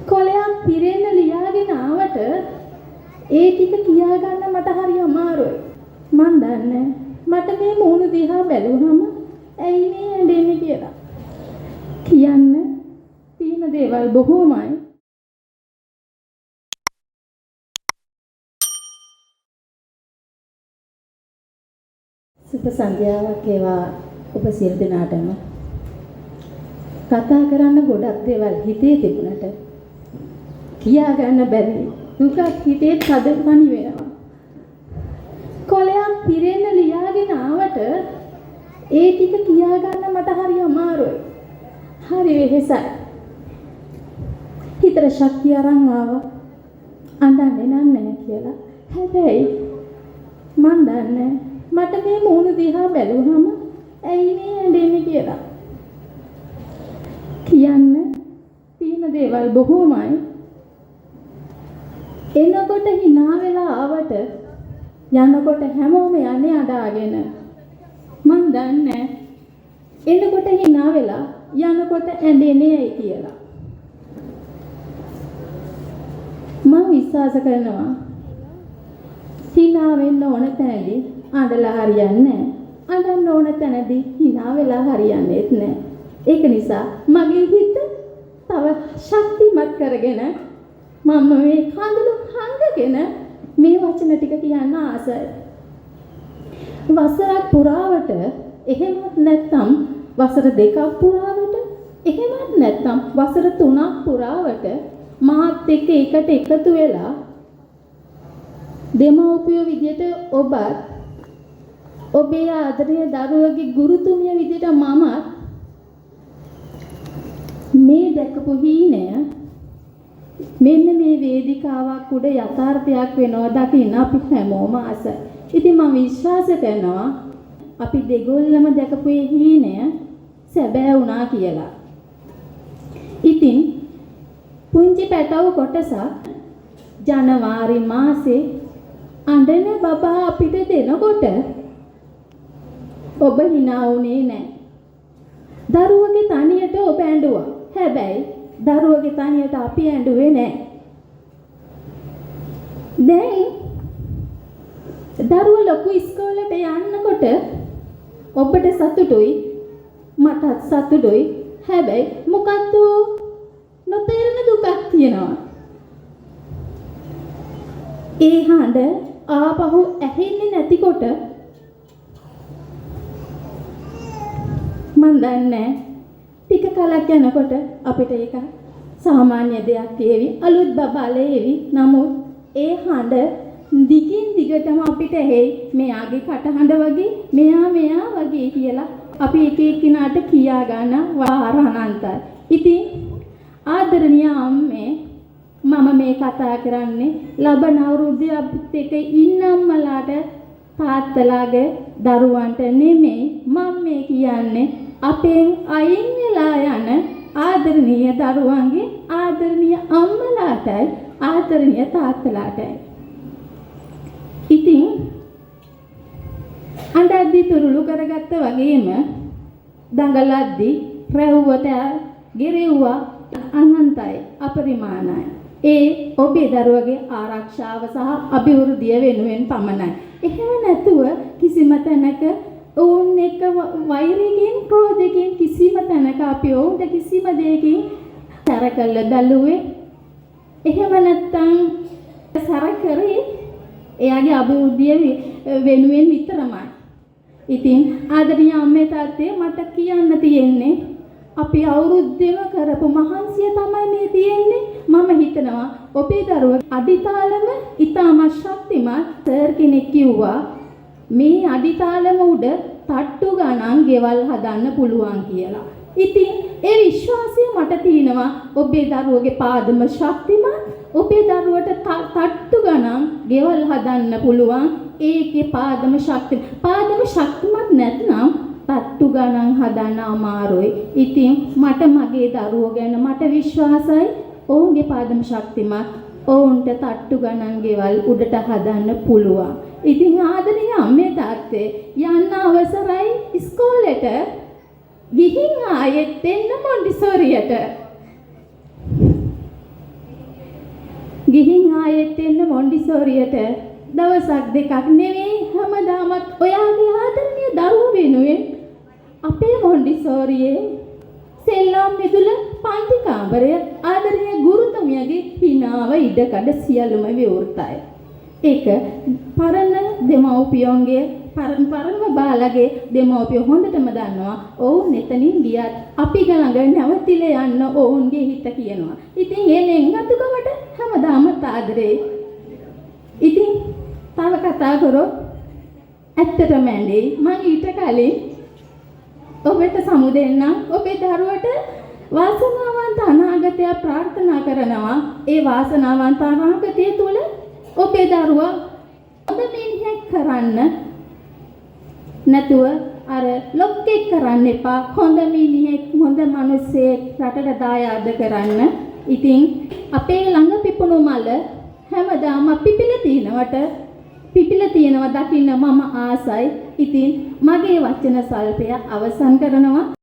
කොලයක් පිරෙන්න ලියාගෙන ආවට ඒ ටික කියා ගන්න මට හරි අමාරුයි. මන් දන්නේ මට මේ මූණු දිහා බැලුවම ඇයි මේ ඇඬෙන්නේ කියලා. කියන්න තියෙන දේවල් බොහෝමයි. සුබ සන්ධ්‍යාවක් වේවා ඔබ සියලු දෙනාටම. කතා කරන්න ගොඩක් දේවල් හිතේ තිබුණට කියා ගන්න බැරි දුකක් හිතේ තද පණි වෙනවා. කොලයක් පිරෙන්න ලියාගෙන ආවට ඒ ටික කියා ගන්න මට හරි අමාරුයි. හරි වෙහෙසයි. හිතට ශක්තිය අරන් ආවා. අඬන්නේ නැහැ කියලා. හැබැයි මන් දන්නේ මට මේ මූණු දිහා බැලුවම ඇයි මේ ඇඬෙන්නේ කියලා. කියන්න තියෙන දේවල් බොහෝමයි. එනකොට hina වෙලා ආවට යනකොට හැමෝම යන්නේ අඬාගෙන. මන් දන්නේ එනකොට hina වෙලා යනකොට ඇඬෙන්නේ ඇයි කියලා. මම විශ්වාස කරනවා hina වෙන්න ඕන තැනදී අඬලා හරියන්නේ නැහැ. අඬන්න ඕන තැනදී hina වෙලා හරියන්නේත් නැහැ. ඒක නිසා මගේ හිත තව ශක්තිමත් කරගෙන මම මේ කඳුළු හංගගෙන මේ වචන ටික කියන්න ආසයි. වසරක් පුරාවට එහෙමත් නැත්නම් වසර දෙකක් පුරාවට එහෙමත් නැත්නම් වසර 3ක් පුරාවට මාත් එක්ක එකට එකතු වෙලා දෙමව්පියෝ විදියට ඔබත් ඔබේ ආදරණීය දරුවගේ ගුරුතුමිය විදියට මමත් මේ දැකපු හීනය මෙන්න මේ වේදිකාවක් උඩ යථාර්ථයක් වෙනවා දකින්න අපි හැමෝම ආසයි. ඉතින් මම විශ්වාස කරනවා අපි දෙගොල්ලම දැකපු හීනය සැබෑ වුණා කියලා. ඉතින් පුංචි පැටව කොටසක් ජනවාරි මාසේ අඬන බබා අපිට දෙනකොට ඔබ hina වුණේ නැහැ. දරුවගේ තනියට ඔබ ඇඬුවා. හැබැයි දරුවගේ තනියට අපි ඇඬුවේ නැහැ. දැන් දරුවා ලොකු ඉස්කෝලේට යන්නකොට ඔබට සතුටුයි මටත් සතුටුයි. හැබැයි මොකද්ද නොතේරෙන දුකක් තියෙනවා. ඒ හඬ ආපහු ඇහෙන්නේ නැතිකොට මන් දන්නේ ටික කලක් යනකොට අපිට ඒක සාමාන්‍ය දෙයක් වේවි. අලුත් බබාලේ වේවි. නමුත් ඒ හඬ දිගින් දිගටම අපිට ඇහෙයි මෙයාගේ කටහඬ වගේ මෙයා වගේ කියලා අපි එක එක්කිනාට කියා ගන්න වාර අනන්තයි. ඉතින් ආදරණීය අම්මේ මම මේ කතා කරන්නේ ලබන අවුරුද්දේ අපිත් එක්ක ඉන්න අම්මලාට තාත්තලාගේ දරුවන්ට නෙමෙයි. මම මේ කියන්නේ අපෙන් අයින් වෙලා යන ආදරණීය දරුවන්ගේ ආදරණීය අම්මලාටයි ආදරණීය තාත්තලාටයි. ඉතින් අඬද්දි තුරුළු කරගත්ත වගේම දඟලද්දි රැව්වට ගෙරෙව්වා අනන්තයි අපරිමාණයි. ඒ ඔබේ දරුවගේ ආරක්ෂාව සහ අභිවෘද්ධිය වෙනුවෙන් පමණයි. එහෙම නැතුව කිසිම තැනක ඔවුන් එක්ක වෛරයෙන් ක්‍රෝධයෙන් කිසිම තැනක අපි ඔවුන්ට කිසිම දෙයකින් තරකල්ල බැලුවේ එහෙම නැත්තම් සර කරේ එයාගේ අභිවෘද්ධිය වෙනුවෙන් විතරමයි. ඉතින් ආදරණීය අම්මේ තාත්තේ මට කියන්න තියෙන්නේ අපි අවුරුද්දෙම කරපු මහන්සිය තමයි මේ තියෙන්නේ. මම හිතනවා ඔබේ දරුවා අඩිතාලම ඊටම ශක්තිමත් සර් කෙනෙක් කිව්වා මේ අඩිතාලම උඩ තට්ටු ගණන් ගෙවල් හදන්න පුළුවන් කියලා. ඉතින් ඒ විශ්වාසය මට තියෙනවා ඔබේ දරුවගේ පාදම ශක්තිමත්. ඔබේ දරුවට තට්ටු ගණන් ගෙවල් හදන්න පුළුවන්. ඒකේ පාදම ශක්තිමත් නැත්නම් තට්ටු ගණන් හදන්න අමාරුයි. ඉතින් මට මගේ දරුවෝ ගැන මට විශ්වාසයි. ඔවුන්ගේ පාදම ශක්තිමත්. ඔවුන්ට තට්ටු ගණන් ගෙවල් උඩට හදන්න පුළුවන්. ඉතින් ආදරණීය අම්මේ තාත්තේ යන්න අවසරයි ඉස්කෝලේට. ගිහින් ආයෙත් එන්න මොන්ටිසෝරියට. ගිහින් ආයෙත් එන්න මොන්ඩිසෝරියට දවසක් දෙකක් නෙවෙයි හැමදාමත් ඔයාගේ ආදරණීය දරුවෝ වෙනුවෙන් අපේ මොන්ඩිසෝරියේ සෙල්ලම් මිදුල පන්ති කාමරය ආදරණීය ගුරුතුමියගේ හිනාව ඉඩකඩ සියලුම විවෘතයි. ඒක පරණ දෙමව්පියන්ගේ පරණම බාලගේ දෙමව්පිය හොඳටම දන්නවා. ඔවුන් එතනින් ගියත් අපි ළඟ නැවතිලා යන්න ඔවුන්ගේ හිත කියනවා. ඉතින් ඒ ලෙන්ගතුකමට හැමදාම ආදරේ. ඉතින් තව කතා කරොත් ඇත්තටම ඇඳේ මම ඊට කලින් ඔබට සමුදෙන්නම් ඔබේ දරුවට වාසනාවන්ත අනාගතය ප්‍රාර්ථනා කරනවා. ඒ වාසනාවන්ත අනාගතය තුල ඔබේ දරුවා හොඳ මිනිහෙක් කරන්න නැතුව අර ලොක්කෙක් කරන්න එපා. හොඳ මිනිහෙක් හොඳ මිනිස්සෙක් රටට දායාද කරන්න. ඉතින් අපේ ළඟ පිපුණු මල හැමදාම පිපිලා තියෙනවා දකින්න මම ආසයි. ඉතින් මගේ වචන සල්පය අවසන් කරනවා.